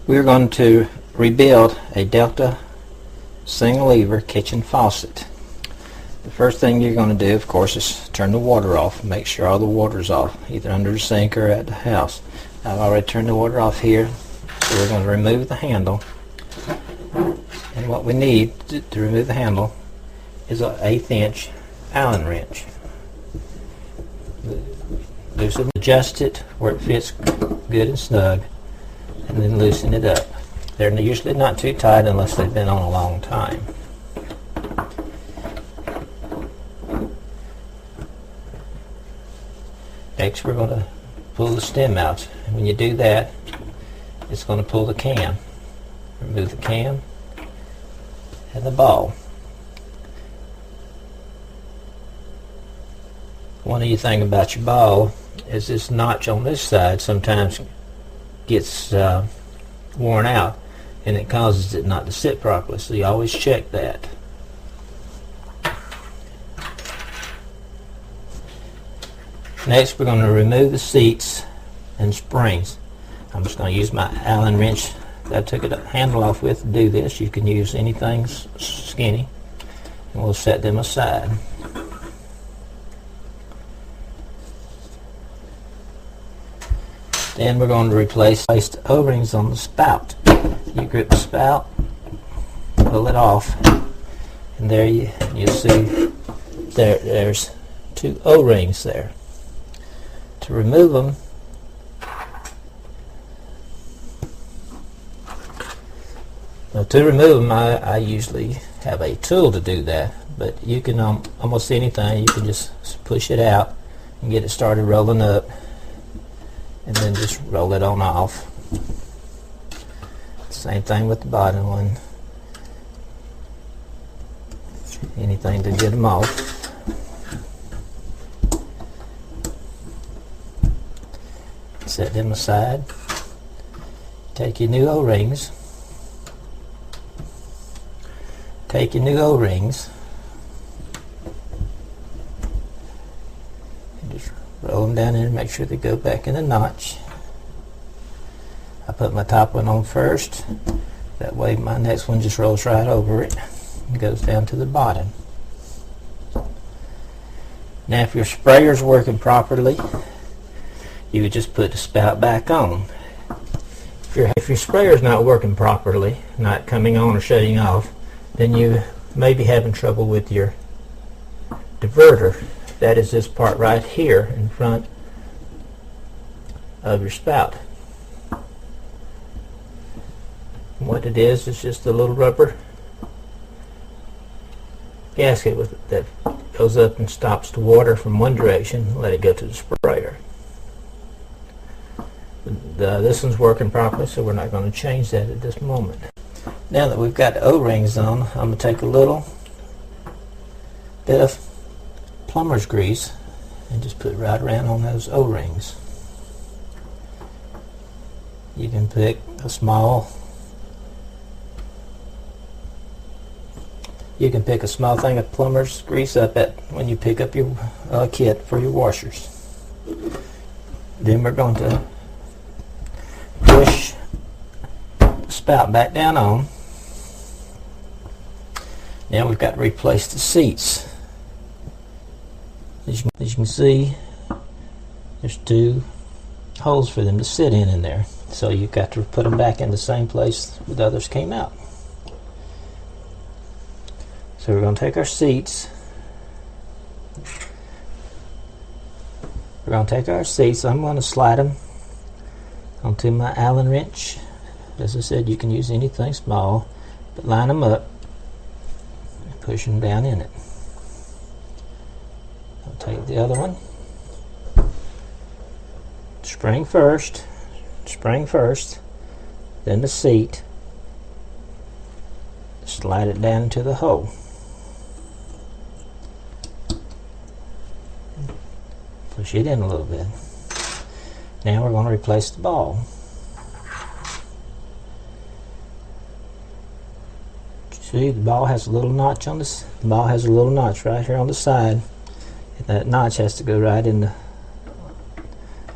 We're going to rebuild a Delta single lever kitchen faucet. The first thing you're going to do, of course, is turn the water off. Make sure all the water's off, either under the sink or at the house. I've already turned the water off here, so we're going to remove the handle. And what we need to remove the handle is an 1/8 inch Allen wrench. Loosen, adjust it where it fits good and snug, and then loosen it up. They're usually not too tight unless they've been on a long time. Next, we're going to pull the stem out, and when you do that, it's going to pull the cam. Remove the cam and the ball. One of the things about your ball is this notch on this side sometimes gets worn out, and it causes it not to sit properly, so you always check that. Next, we're going to remove the seats and springs. I'm just going to use my Allen wrench that I took the handle off with to do this. You can use anything skinny, and we'll set them aside. Then we're going to replace the O-rings on the spout. You grip the spout, pull it off, and there you'll see there's 2 O-rings there. To remove them, I usually have a tool to do that, but you can almost anything. You can just push it out and get it started rolling up, and then just roll it on off. Same thing with the bottom one. Anything to get them off. Set them aside. Take your new O-rings. And just roll them down in and make sure they go back in the notch. I put my top one on first. That way my next one just rolls right over it and goes down to the bottom. Now if your sprayer's working properly, you would just put the spout back on. If your sprayer's not working properly, not coming on or shutting off, then you may be having trouble with your diverter. That is this part right here in front of your spout. And what it is just a little rubber gasket that goes up and stops the water from one direction, let it go to the sprayer. This one's working properly, so we're not going to change that at this moment. Now that we've got the O-rings on, I'm going to take a little bit of plumber's grease and just put it right around on those O-rings. You can pick a small thing of plumber's grease up when you pick up your kit for your washers. Then we're going to push the spout back down on. Now we've got to replace the seats. As you can see, there's 2 holes for them to sit in there. So you've got to put them back in the same place the others came out. So we're going to take our seats. I'm going to slide them onto my Allen wrench. As I said, you can use anything small, but line them up and push them down in it. I'll take the other one. Spring first, then the seat. Slide it down into the hole. Push it in a little bit. Now we're going to replace the ball. See, the ball has a little notch on this. The ball has a little notch right here on the side, and that notch has to go right in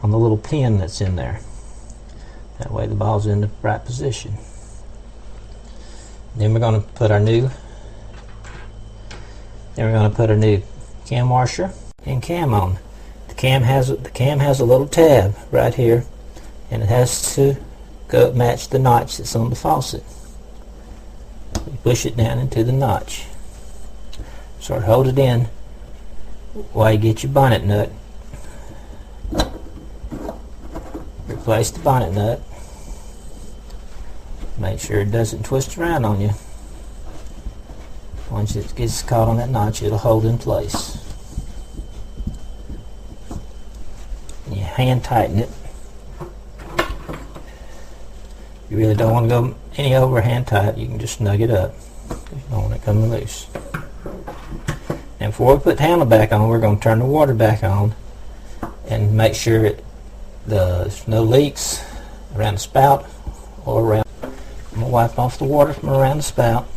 on the little pin that's in there. That way the ball's in the right position. Then we're going to put our new cam washer and cam on. The cam has a little tab right here, and it has to go match the notch that's on the faucet. You push it down into the notch. Sort of hold it in while you get your bonnet nut. Replace the bonnet nut. Make sure it doesn't twist around on you. Once it gets caught on that notch, it'll hold in place. And you hand tighten it. You really don't want to go any over hand tight. You can just snug it up. You don't want it coming loose. And before we put the handle back on, we're going to turn the water back on and make sure there's no leaks around the spout or around. I'm going to wipe off the water from around the spout.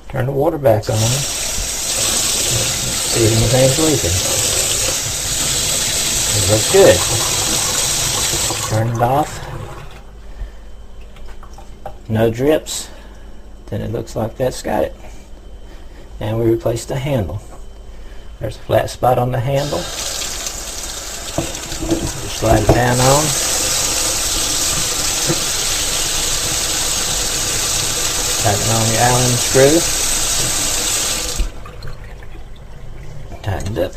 Turn the water back on. See if anything's leaking. It looks good. Turn it off. No drips. Then it looks like that's got it. And we replace the handle. There's a flat spot on the handle. Just slide it down on. Tighten on your Allen screw. Tighten it up.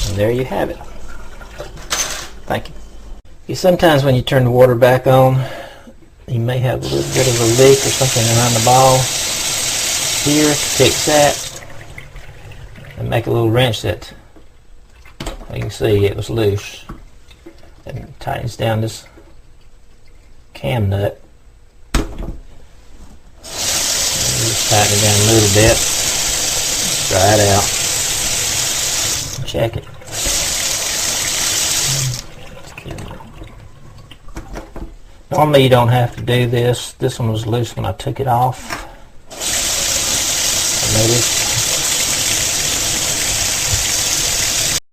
And there you have it. Thank you. Sometimes when you turn the water back on, you may have a little bit of a leak or something around the ball. Here to fix that, and make a little wrench that you can see it was loose. And it tightens down this cam nut. Just tighten it down a little bit. Try it out. Check it. Normally you don't have to do this. This one was loose when I took it off. I noticed